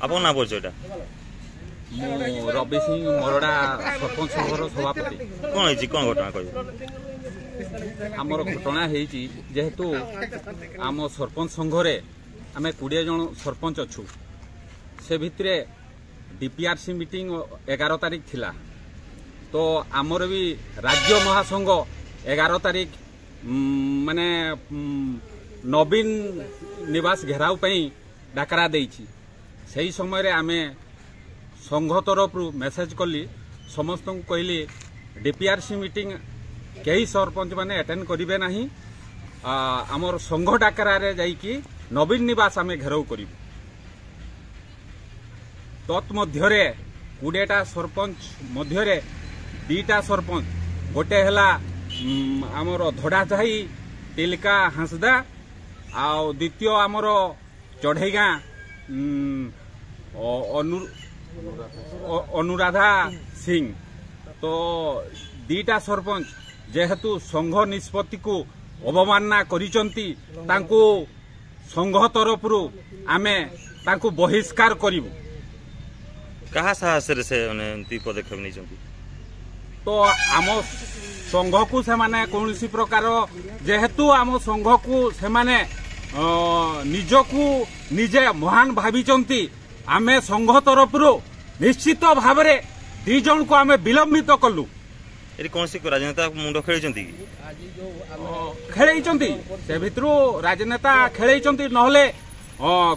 आपन ना परिचयटा मु रवि सिंह मोरडा सरपंच संघर सभापति। कौन है कौन घटना कह आमर घटना होती जेहेतु आम सरपंच संघरे आम 20 जन सरपंच अच्छु से भितर डीपीआरसी मीटिंग 11 तारिख थिला तो आमर भी राज्य महासंघ 11 तारिख माने नवीन निवास घेराव डाकरा देइछि। सही समय आमे संघ तरफ मेसेज कली समस्त कहली डीपीआरसी मीटिंग कई सरपंच माने अटेंड करिवे नाही आमर संघ डाकरा रे जाइकी नवीन निवास आमे घेराव करिबु। तत्मध्यरे 20टा सरपंच मध्यरे 2टा सरपंच गोटे हला आमर धड़ाचाही टिलका हांसदा आ द्वितीय आमर चढ़ईगाँ अनुराधा सिंह। तो 2टा सरपंच जेहेतु संघ निष्पत्ति को अवमानना करिचंती तांको संघ तरफ आमे तांको बहिष्कार करिबु। कहा साहस से पदक्षेप नहीं तो आम संघ को से माने कौन प्रकार जेहेतु आम संघ को से माने निजकू निजे महान भाविचंती आमे संघ तरफ निश्चित भाव में 2 जन को आमे विलंबित कलु। कौन सी राजनेता मुंड खेली खेलैचंती से भितरु राजनेता खेलैचंती नहले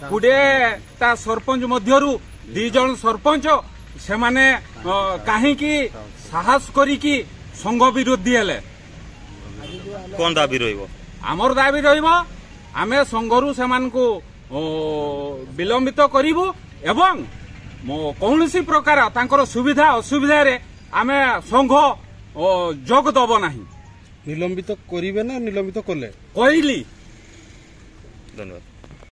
20टा सरपंच मध्यरु 2 जन सरपंच से माने काहे की साहस करिकी संघ विरोधी हेले। कौन दाबी रहिबो आमर दाबी रहिबो आमे संघरु सेमानकु विलंबित करिबु एवं कौनसी प्रकार तांकर सुविधा असुविधा रे आमे संघ जोग दब नाही। निलंबित करिवे ना निलंबित कले कहली। धन्यवाद।